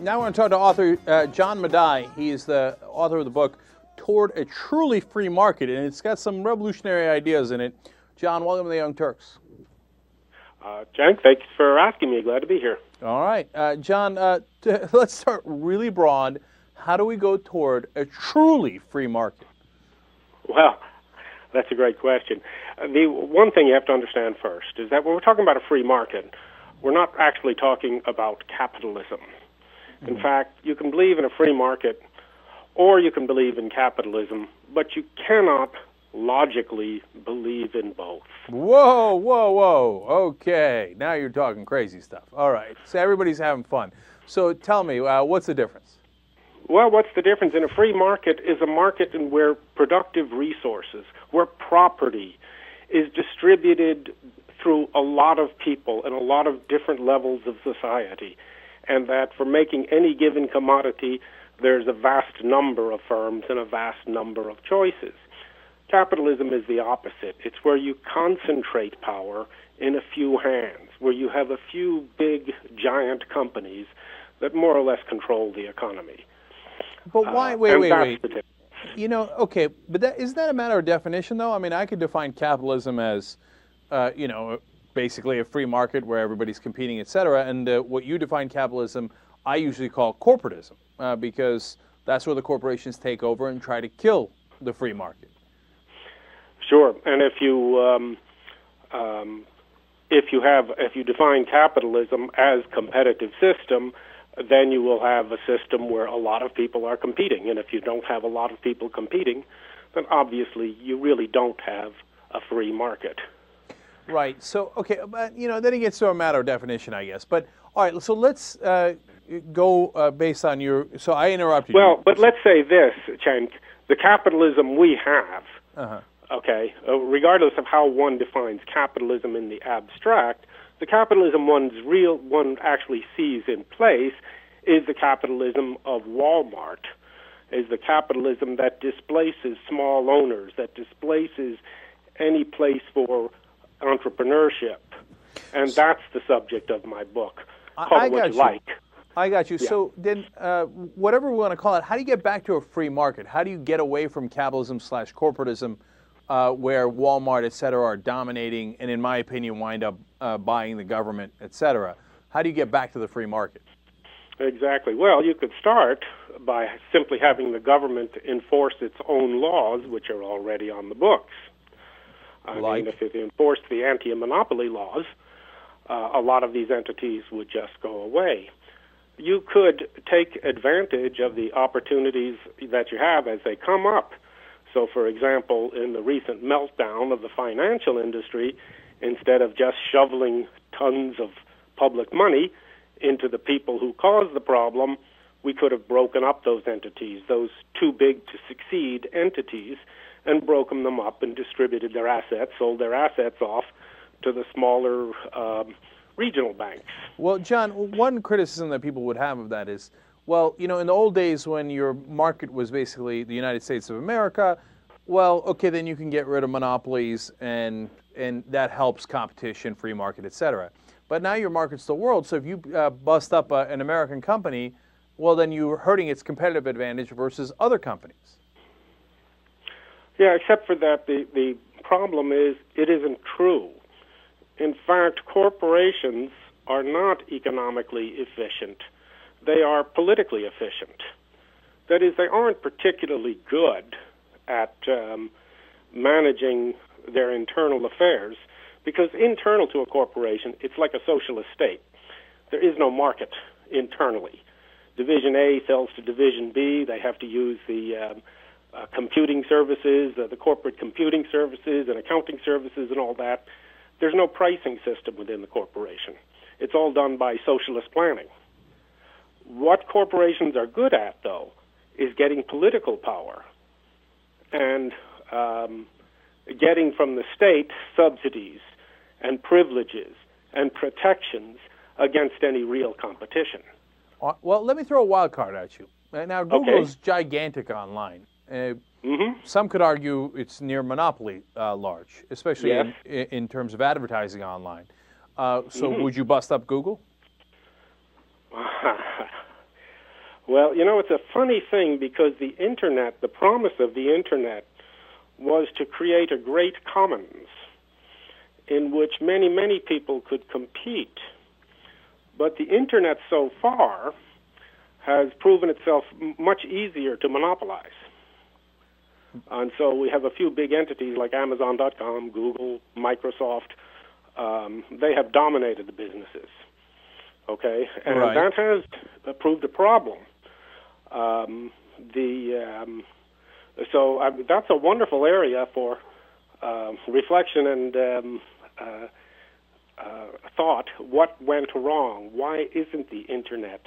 Now I want to talk to author John Medaille. He is the author of the book Toward a Truly Free Market, and it's got some revolutionary ideas in it. John, welcome to the Young Turks. Cenk, thanks for asking me. Glad to be here. All right. John, let's start really broad. How do we go toward a truly free market? Well, that's a great question. The one thing you have to understand first is that when we're talking about a free market, we're not actually talking about capitalism. In fact, you can believe in a free market or you can believe in capitalism, but you cannot logically believe in both. Whoa, whoa, whoa. Okay. Now you're talking crazy stuff. All right. So everybody's having fun. So tell me, what's the difference? Well, what's the difference? In a free market is a market in where productive resources, where property is distributed through a lot of people and a lot of different levels of society, and that for making any given commodity, there's a vast number of firms and a vast number of choices. Capitalism is the opposite. It's where you concentrate power in a few hands, where you have a few big, giant companies that more or less control the economy. But why? Wait. You know, okay, but isn't that a matter of definition, though? I mean, I could define capitalism as, basically a free market where everybody's competing, et cetera. And what you define capitalism, I usually call corporatism, because that's where the corporations take over and try to kill the free market. Sure, and if you define capitalism as competitive system, then you will have a system where a lot of people are competing. And if you don't have a lot of people competing, then obviously you really don't have a free market. Right. So, okay, but, then it gets to a matter of definition, I guess. But, all right, so let's go based on your... So I interrupted you. Well, but let's say this, Cenk. The capitalism we have, regardless of how one defines capitalism in the abstract, the capitalism one actually sees in place is the capitalism of Walmart, is the capitalism that displaces small owners, that displaces any place for entrepreneurship. And that's the subject of my book. Call it what you like. I got you. Yeah. So then, whatever we want to call it, how do you get back to a free market? How do you get away from capitalism/corporatism, where Walmart, et cetera, are dominating and, in my opinion, wind up buying the government, et cetera? How do you get back to the free market? Exactly. Well, you could start by simply having the government enforce its own laws, which are already on the books. I mean, if it enforced the anti-monopoly laws, a lot of these entities would just go away. You could take advantage of the opportunities that you have as they come up. So, for example, in the recent meltdown of the financial industry, instead of just shoveling tons of public money into the people who caused the problem, we could have broken up those entities, those too big to succeed entities, and broken them up and distributed their assets, sold their assets off to the smaller regional banks. Well, John, one criticism that people would have of that is, well, in the old days when your market was basically the United States of America, well, okay, then you can get rid of monopolies and that helps competition, free market, et cetera. But now your market's the world, so if you bust up an American company, well, then you're hurting its competitive advantage versus other companies. Yeah, except for that, the problem is it isn't true. In fact, corporations are not economically efficient. They are politically efficient. That is, they aren't particularly good at managing their internal affairs, because internal to a corporation, it's like a socialist state. There is no market internally. Division A sells to Division B. They have to use the computing services, the corporate computing services and accounting services and all that. There's no pricing system within the corporation. It's all done by socialist planning. What corporations are good at, though, is getting political power and getting from the state subsidies and privileges and protections against any real competition. Well, let me throw a wild card at you. Now, Google's gigantic online. Some could argue it's near monopoly large, especially in terms of advertising online. So would you bust up Google? Well, it's a funny thing because the Internet, the promise of the Internet, was to create a great commons in which many, many people could compete. But the Internet so far has proven itself much easier to monopolize. And so we have a few big entities like Amazon.com, Google, Microsoft. They have dominated the businesses. Okay? And right. that has proved a problem. So that's a wonderful area for reflection and thought. What went wrong? Why isn't the Internet,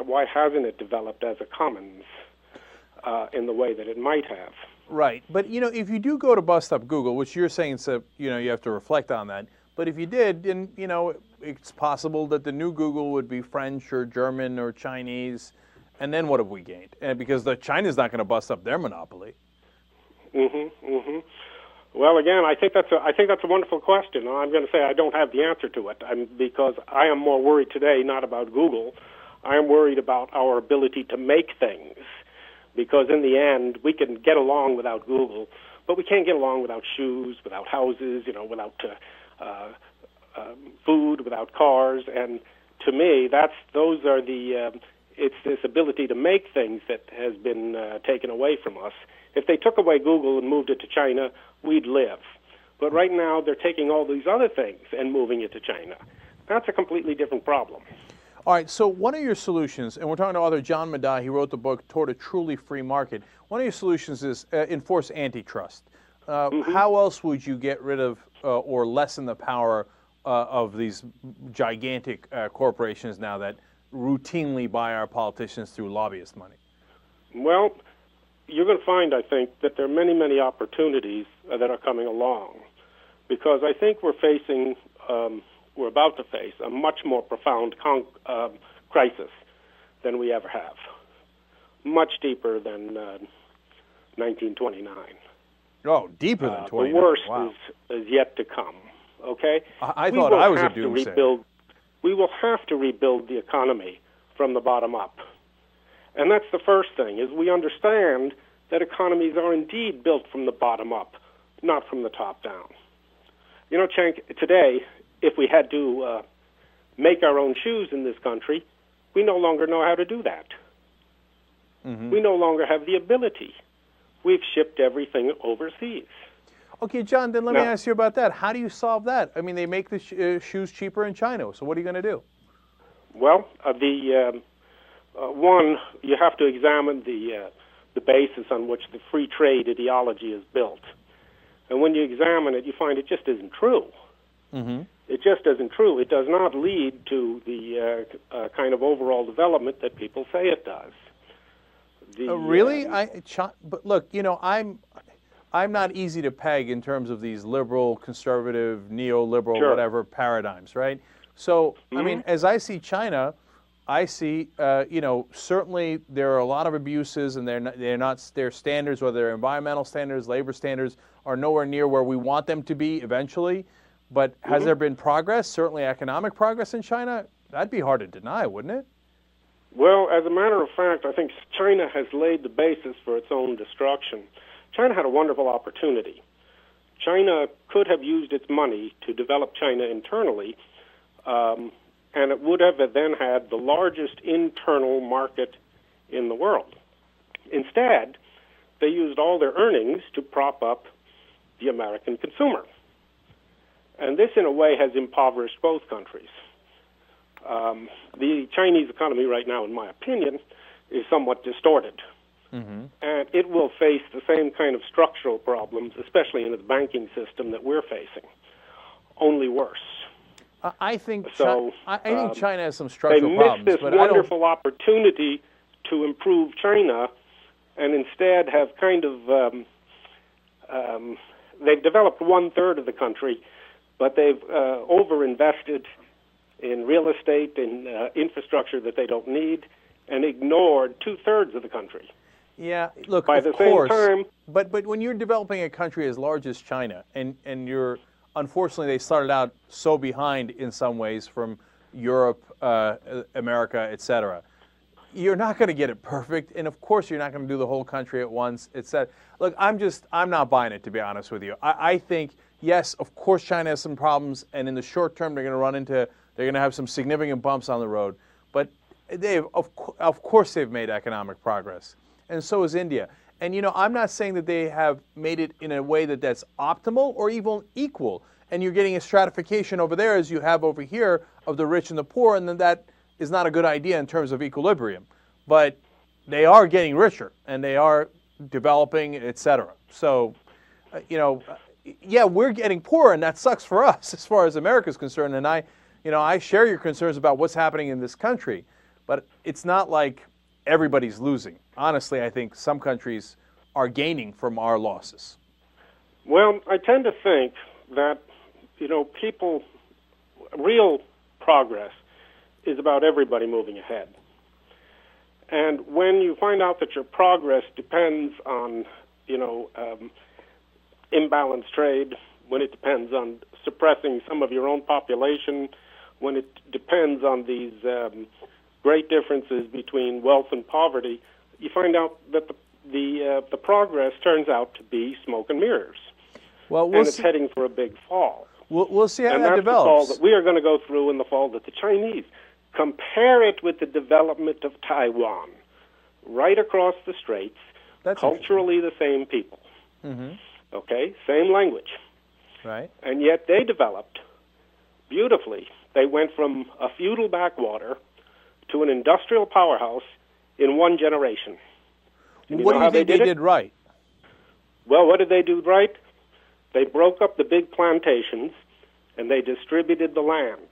why hasn't it developed as a commons in the way that it might have? Right. But, if you do go to Bust Up Google, which you're saying, so, you have to reflect on that. But if you did, then, it's possible that the new Google would be French or German or Chinese. And then what have we gained? And because China's not going to bust up their monopoly. Well, again, I think that's a wonderful question. And I'm going to say I don't have the answer to it because I am more worried today not about Google. I am worried about our ability to make things. Because in the end, we can get along without Google, but we can't get along without shoes, without houses, without food, without cars. And to me, it's this ability to make things that has been taken away from us. If they took away Google and moved it to China, we'd live. But right now, they're taking all these other things and moving it to China. That's a completely different problem. All right, so one of your solutions, and we're talking to author John Medaille, he wrote the book Toward a Truly Free Market. One of your solutions is enforce antitrust. How else would you get rid of or lessen the power of these gigantic corporations now that routinely buy our politicians through lobbyist money? Well, you're going to find, I think, that there are many, many opportunities that are coming along. Because I think we're about to face a much more profound crisis than we ever have. Much deeper than 1929. Oh, deeper than 29. The worst wow. is yet to come. Okay? I thought I was a doomsayer. We will have to rebuild the economy from the bottom up. And that's the first thing, is we understand that economies are indeed built from the bottom up, not from the top down. Cenk, today, if we had to make our own shoes in this country, we no longer know how to do that. We no longer have the ability. We've shipped everything overseas. Okay, John, then let me ask you about that. How do you solve that? I mean, they make the shoes cheaper in China, so what are you going to do? Well, one, you have to examine the basis on which the free trade ideology is built. And when you examine it, you find it just isn't true. It just isn't true. It does not lead to the kind of overall development that people say it does. Really? But look, I'm not easy to peg in terms of these liberal, conservative, neoliberal, whatever paradigms, right? So, I mean, as I see China, I see, certainly there are a lot of abuses, and their standards, whether they're environmental standards, labor standards, are nowhere near where we want them to be eventually. But has there been progress, certainly economic progress in China? That'd be hard to deny, wouldn't it? Well, as a matter of fact, I think China has laid the basis for its own destruction. China had a wonderful opportunity. China could have used its money to develop China internally, and it would have then had the largest internal market in the world. Instead, they used all their earnings to prop up the American consumer. And this, in a way, has impoverished both countries. The Chinese economy right now, in my opinion, is somewhat distorted. And it will face the same kind of structural problems, especially in its banking system, that we're facing, only worse. I think China has some structural problems. They missed this wonderful opportunity to improve China, and instead have kind of they've developed 1/3 of the country, but they've overinvested in real estate and infrastructure that they don't need, and ignored 2/3 of the country. Yeah, look, by the same time. But when you're developing a country as large as China, and you're unfortunately they started out so behind in some ways from Europe, America, etc. you're not going to get it perfect, and of course you're not going to do the whole country at once. It's that, look, I'm not buying it, to be honest with you. I think, yes, of course China has some problems, and in the short term they're going to have some significant bumps on the road, but of course they've made economic progress, and so has India. And, I'm not saying that they have made it in a way that's optimal or even equal, and you're getting a stratification over there as you have over here of the rich and the poor, and then that is not a good idea in terms of equilibrium. But they are getting richer, and they are developing, etc. So, yeah, we're getting poorer, and that sucks for us as far as America is concerned. And I share your concerns about what's happening in this country, but it's not like everybody's losing. Honestly, I think some countries are gaining from our losses. Well, I tend to think that, real progress is about everybody moving ahead. And when you find out that your progress depends on, imbalanced trade, when it depends on suppressing some of your own population, when it depends on these great differences between wealth and poverty, you find out that the progress turns out to be smoke and mirrors. Well, and it's heading for a big fall. We'll see how and that develops. And that's the fall that we are going to go through in the fall that the Chinese. Compare it with the development of Taiwan, right across the straits, culturally the same people. Mm-hmm. Okay, same language. Right. And yet they developed beautifully. They went from a feudal backwater to an industrial powerhouse in one generation. What do you think they did right? Well, what did they do right? They broke up the big plantations, and they distributed the land.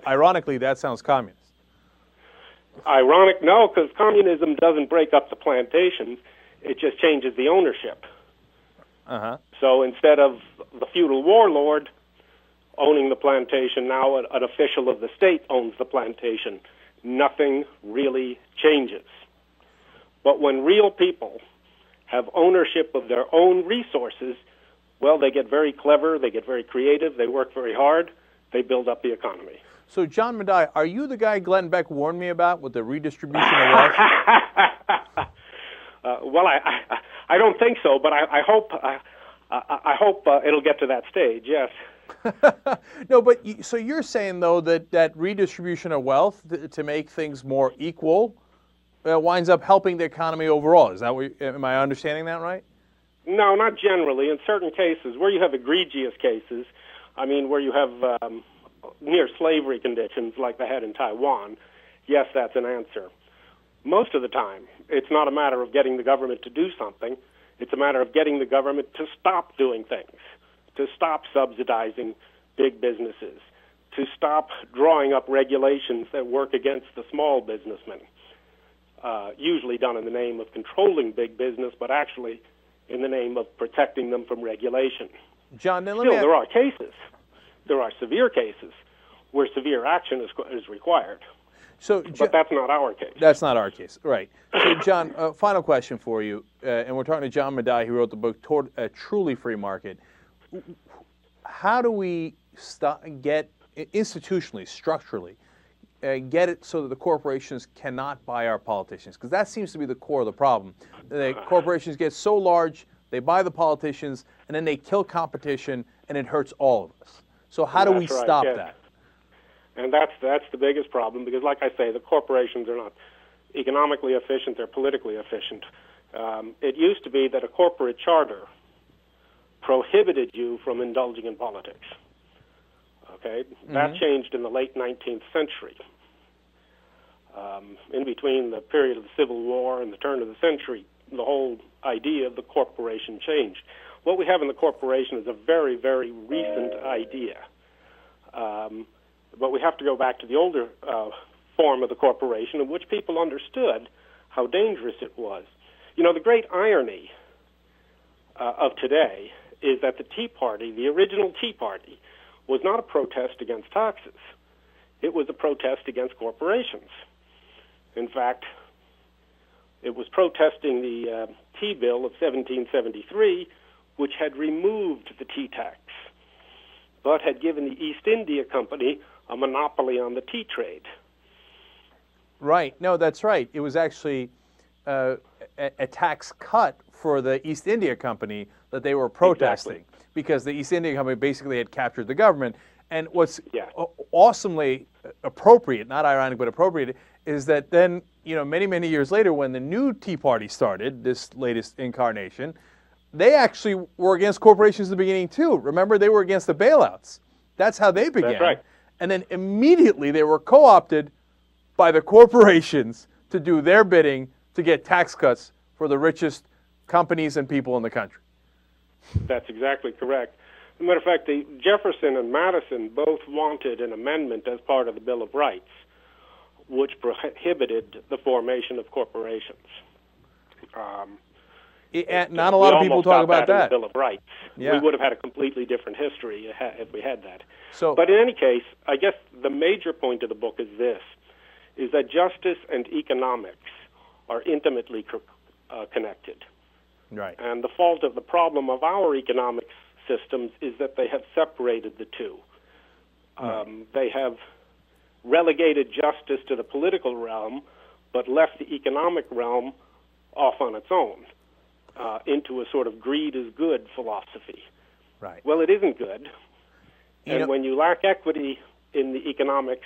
Ironically, that sounds communist. Ironic? No, because communism doesn't break up the plantations. It just changes the ownership. Uh-huh. So instead of the feudal warlord owning the plantation, now an official of the state owns the plantation. Nothing really changes. But when real people have ownership of their own resources, well, they get very clever, they get very creative, they work very hard, they build up the economy. So, John Medaille, are you the guy Glenn Beck warned me about with the redistribution of wealth? Well, I don't think so, but I hope it'll get to that stage. Yes. No, but so you're saying though that redistribution of wealth to make things more equal winds up helping the economy overall. Is that am I understanding that right? No, not generally. In certain cases, where you have egregious cases, where you have near slavery conditions like they had in Taiwan, yes, that's an answer. Most of the time, it's not a matter of getting the government to do something. It's a matter of getting the government to stop doing things, to stop subsidizing big businesses, to stop drawing up regulations that work against the small businessmen, usually done in the name of controlling big business, but actually in the name of protecting them from regulation. John, then Still, there are cases. There are severe cases where severe action is required. But that's not our case. That's not our case, right. So, John, final question for you, and we're talking to John Medaille, who wrote the book Toward a Truly Free Market. How do we get institutionally, structurally, get it so that the corporations cannot buy our politicians? Because that seems to be the core of the problem. The corporations get so large, they buy the politicians, and then they kill competition, and it hurts all of us. So how do we stop that? And that's the biggest problem, because like I say, the corporations are not economically efficient, they're politically efficient. It used to be that a corporate charter prohibited you from indulging in politics. Okay? Mm-hmm. That changed in the late 19th century. In between the period of the Civil War and the turn of the century, the whole idea of the corporation changed. What we have in the corporation is a very, very recent idea. But we have to go back to the older form of the corporation, in which people understood how dangerous it was. The great irony of today is that the Tea Party, the original Tea Party, was not a protest against taxes. It was a protest against corporations. In fact, it was protesting the tea bill of 1773, which had removed the tea tax, but had given the East India Company a monopoly on the tea trade. Right. No, that's right. It was actually a tax cut for the East India Company that they were protesting because the East India Company basically had captured the government. And what's awesomely appropriate, not ironic but appropriate, is that then, many, many years later when the new Tea Party started, this latest incarnation, they actually were against corporations in the beginning too. Remember, they were against the bailouts. That's how they began. That's right. And then immediately they were co-opted by the corporations to do their bidding to get tax cuts for the richest companies and people in the country. That's exactly correct. As a matter of fact, Jefferson and Madison both wanted an amendment as part of the Bill of Rights, which prohibited the formation of corporations. Not a lot of people talk about that. In the Bill of Rights. Yeah. We would have had a completely different history if we had that. So, but in any case, I guess the major point of the book is this, is that justice and economics are intimately connected. Right. And the fault of the problem of our economics systems is that they have separated the two. They have relegated justice to the political realm, but left the economic realm off on its own, into a sort of greed is good philosophy. Right. Well, it isn't good. And when you lack equity in the economics,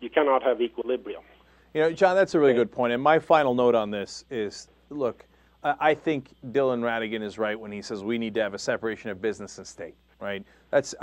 you cannot have equilibrium. John, that's a really good point. And my final note on this is, look, I think Dylan Ratigan is right when he says we need to have a separation of business and state, right? It's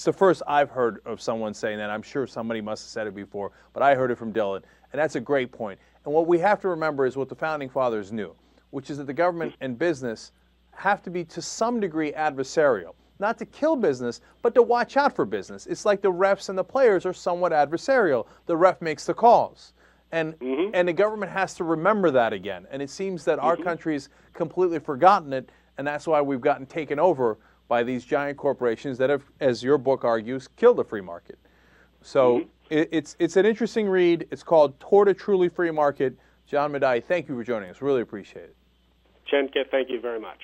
the first I've heard of someone saying that. I'm sure somebody must have said it before, but I heard it from Dylan, and that's a great point. And what we have to remember is what the Founding Fathers knew, which is that the government and business have to be to some degree adversarial. Not to kill business, but to watch out for business. It's like the refs and the players are somewhat adversarial. The ref makes the calls. And the government has to remember that again. And it seems that our country's completely forgotten it, and that's why we've gotten taken over by these giant corporations that have, as your book argues, killed the free market. So it's an interesting read. It's called Toward a Truly Free Market. John Medaille, thank you for joining us. Really appreciate it. Chenka, thank you very much.